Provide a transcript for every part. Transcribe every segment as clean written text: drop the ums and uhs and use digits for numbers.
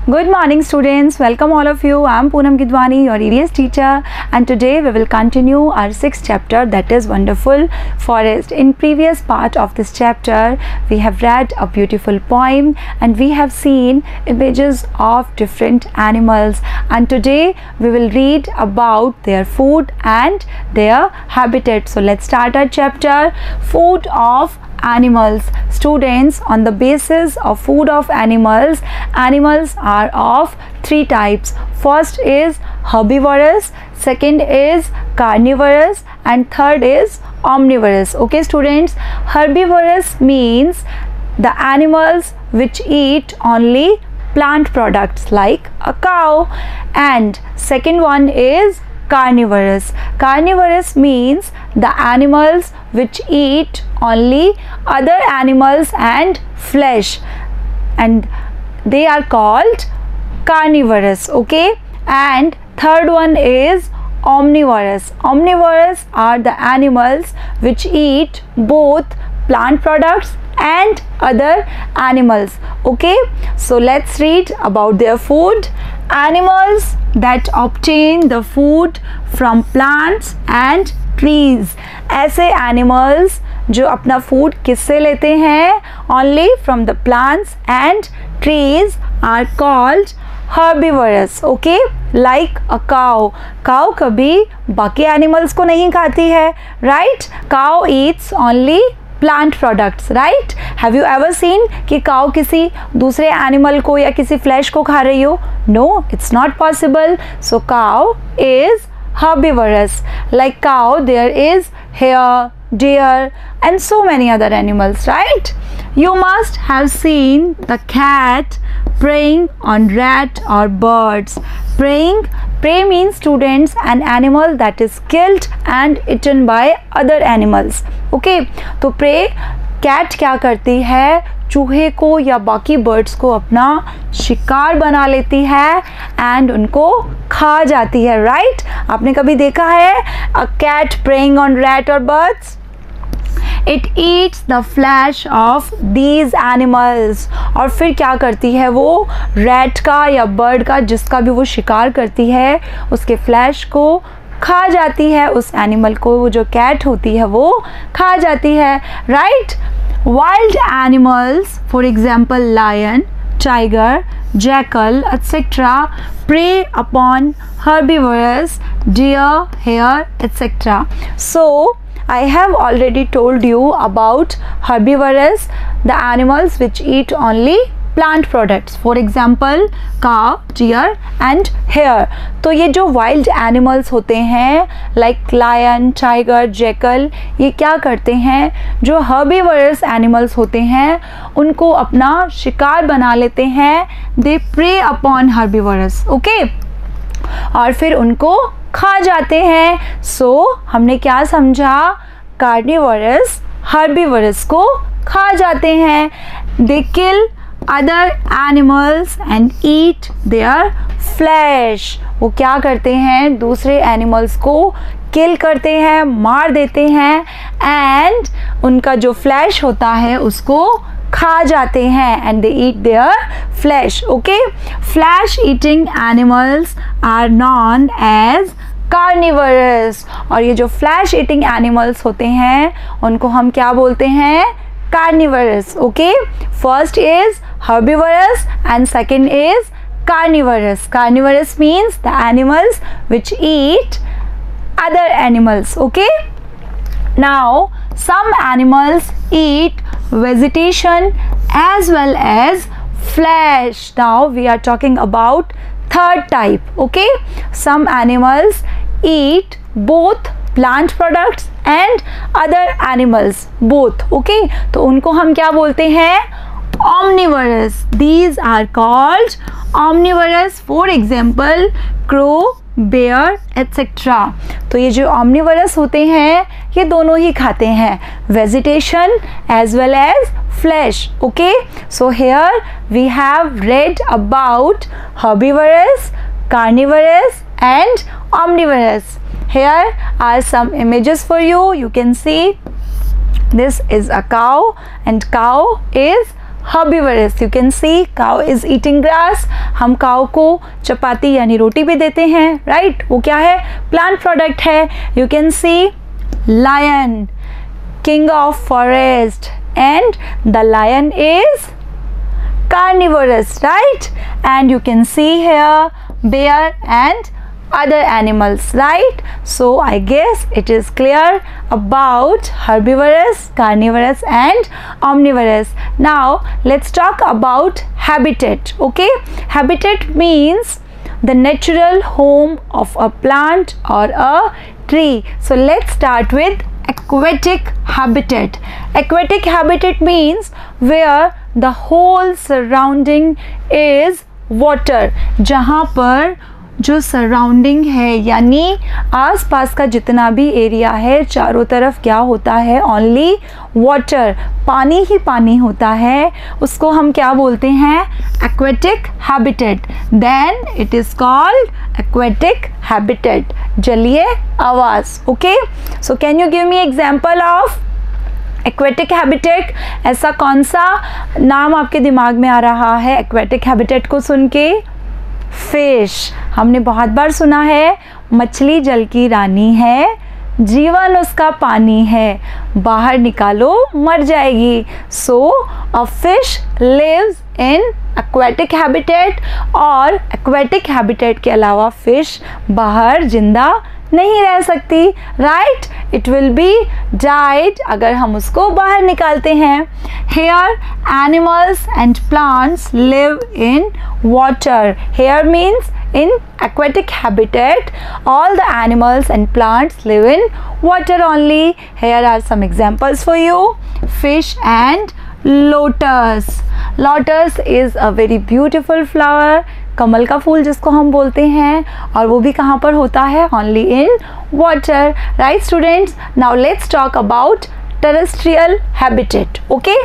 Good morning students, welcome all of you. I am Poonam Gidwani, your EVS teacher, and today we will continue our sixth chapter, that is Wonderful Forest. In previous part of this chapter we have read a beautiful poem and we have seen images of different animals, and today we will read about their food and their habitat. So let's start our chapter, Food of Animals. Students, on the basis of food of animals, animals are of three types. First is herbivorous, second is carnivorous, and third is omnivorous. Okay students, herbivorous means the animals which eat only plant products like a cow, and second one is carnivorous. Carnivorous means the animals which eat only other animals and flesh, and they are called carnivorous. Okay, and third one is omnivorous. Omnivorous are the animals which eat both plant products and other animals. Okay, so let's read about their food. Animals that obtain the food from plants and trees. ऐसे animals जो अपना food किससे लेते हैं? Only from the plants and trees are called herbivorous. Okay, like a cow. Cow कभी बाकी animals को नहीं खाती है, right? Cow eats only plant products, right? Have you ever seen कि cow किसी दूसरे animal को या किसी flesh को खा रही हो? No, it's not possible. So cow is herbivorous. Like cow, there is hare, deer, and so many other animals, right? You must have seen the cat preying on rat or birds. Prey means students an animal that is killed and eaten by other animals. Okay, तो prey cat क्या करती है? चूहे को या बाकी birds को अपना शिकार बना लेती है एंड उनको खा जाती है, राइट? आपने कभी देखा है a cat preying on rat और birds? It eats the flesh of these animals. और फिर क्या करती है वो? रैट का या बर्ड का जिसका भी वो शिकार करती है उसके फ्लैश को खा जाती है, उस एनिमल को वो जो कैट होती है वो खा जाती है, right? Wild animals, for example lion, tiger, jackal, etc. prey upon herbivorous deer, hare, etc. So I have already told you about herbivorous, the animals which eat only plant products, for example cow, deer and hare. तो ये जो wild animals होते हैं like lion, tiger, jackal, ये क्या करते हैं? जो herbivorous animals होते हैं उनको अपना शिकार बना लेते हैं. They prey upon herbivorous. Okay, और फिर उनको खा जाते हैं. सो हमने क्या समझा? कार्निवोरस हर्बिवोरस को खा जाते हैं. They kill other animals and eat their flesh. वो क्या करते हैं? दूसरे एनिमल्स को किल करते हैं, मार देते हैं एंड उनका जो फ्लैश होता है उसको खा जाते हैं and they eat their flesh. Okay, flesh eating animals are known as carnivorous. और ये जो फ्लैश ईटिंग एनिमल्स होते हैं उनको हम क्या बोलते हैं? Carnivorous. Okay, first is herbivorous and second is carnivorous. Carnivorous means the animals which eat other animals. Okay, now some animals eat vegetation as well as flesh. Now we are talking about third type. Okay, some animals eat both plant products and other animals both. Okay, तो उनको हम क्या बोलते हैं? Omnivorous. These are called omnivorous. For example crow, bear, etc. तो ये जो omnivorous होते हैं ये दोनों ही खाते हैं, vegetation as well as flesh. Okay, so here we have read about herbivorous, carnivorous and omnivorous. Here are some images for you. You can see this is a cow and cow is herbivorous. You can see cow is eating grass. हम काऊ को चपाती यानी रोटी भी देते हैं, right? वो क्या है? Plant product है. You can see lion, king of forest, and the lion is carnivorous, right? And you can see here bear and other animals, right? So I guess it is clear about herbivorous, carnivorous and omnivorous. Now let's talk about habitat. Okay, habitat means the natural home of a plant or a tree. So let's start with aquatic habitat. Aquatic habitat means where the whole surrounding is water. जहाँ पर जो surrounding है यानी आसपास का जितना भी area है चारों तरफ क्या होता है? ओनली वाटर, पानी ही पानी होता है. उसको हम क्या बोलते हैं? Aquatic habitat. Then it is called aquatic habitat, जलीय आवास. Okay, so can you give me example of aquatic habitat? ऐसा कौन सा नाम आपके दिमाग में आ रहा है एक्वेटिक हैबिटेट को सुन के? फिश. हमने बहुत बार सुना है मछली जल की रानी है, जीवन उसका पानी है, बाहर निकालो मर जाएगी. So a fish lives in aquatic habitat. और एक्वेटिक हैबिटेट के अलावा फिश बाहर जिंदा नहीं रह सकती, right? It will be died अगर हम उसको बाहर निकालते हैं. Here animals and plants live in water. Here means in aquatic habitat all the animals and plants live in water only. Here are some examples for you. Fish and lotus. Lotus is a very beautiful flower. कमल का फूल जिसको हम बोलते हैं, और वो भी कहाँ पर होता है? Only in water, right students? Now let's talk about terrestrial habitat. Okay,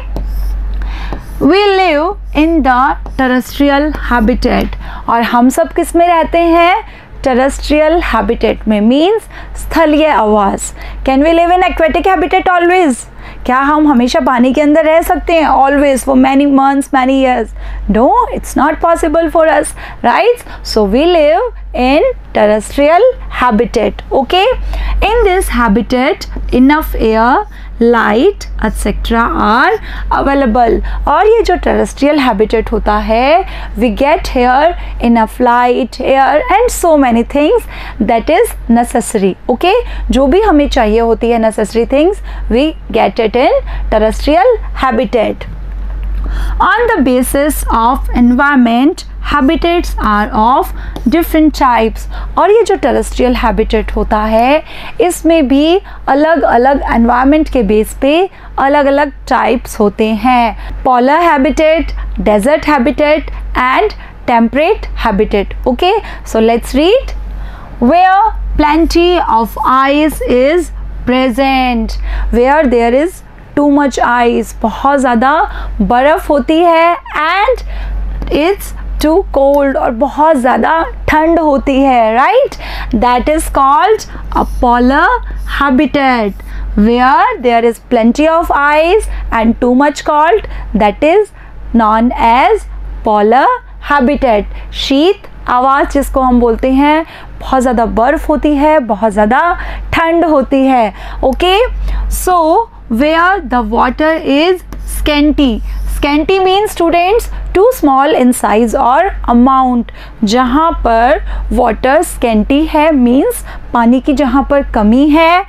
we live in the terrestrial habitat. और हम सब किस में रहते हैं? terrestrial habitat में, means स्थलीय आवास. Can we live in aquatic habitat always? क्या हम हमेशा पानी के अंदर रह सकते हैं? Always, for many months, many years? No, it's not possible for us, right? So we live in terrestrial habitat. Okay, in this habitat enough air, light etc are available. और ये जो terrestrial habitat होता है, we get here enough light, air and so many things that is necessary. Okay, जो भी हमें चाहिए होती है necessary things, we get it in terrestrial habitat. On the basis of environment, habitats are of different types. और ये जो terrestrial habitat होता है, इसमें भी अलग अलग environment के बेस पे अलग अलग types होते हैं. Polar habitat, desert habitat and temperate habitat. Okay, so let's read. Where plenty of ice is present. Where there is too much ice, बहुत ज़्यादा बर्फ़ होती है, and it's too cold, और बहुत ज़्यादा ठंड होती है, right? That is called a polar habitat. Where there is plenty of ice and too much cold, that is known as polar habitat. शीत आवास जिसको हम बोलते हैं, बहुत ज़्यादा बर्फ़ होती है, बहुत ज़्यादा ठंड होती है. Okay, so where the water is scanty. Scanty means students too small in size or amount. जहाँ पर water scanty है means पानी की जहाँ पर कमी है,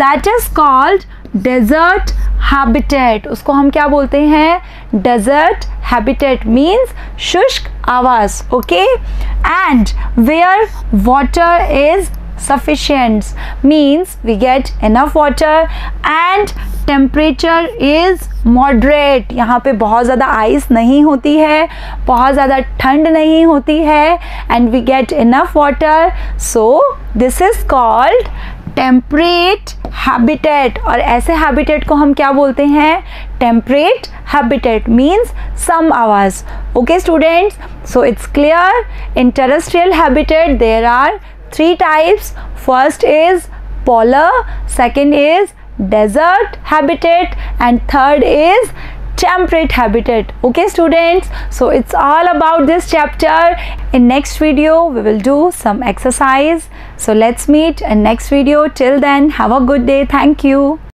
that is called desert habitat. उसको हम क्या बोलते हैं? desert habitat means शुष्क आवास. Okay, and where water is sufficient means we get enough water and temperature is moderate. यहाँ पे बहुत ज़्यादा आइस नहीं होती है, बहुत ज़्यादा ठंड नहीं होती है, and we get enough water. So this is called temperate habitat. और ऐसे habitat को हम क्या बोलते हैं? temperate habitat means some hours. Okay students, so it's clear. In terrestrial habitat there are 3 types. First is polar, second is desert habitat, and third is temperate habitat. Okay students, so it's all about this chapter. In next video we will do some exercise. So let's meet in next video. Till then, have a good day. Thank you.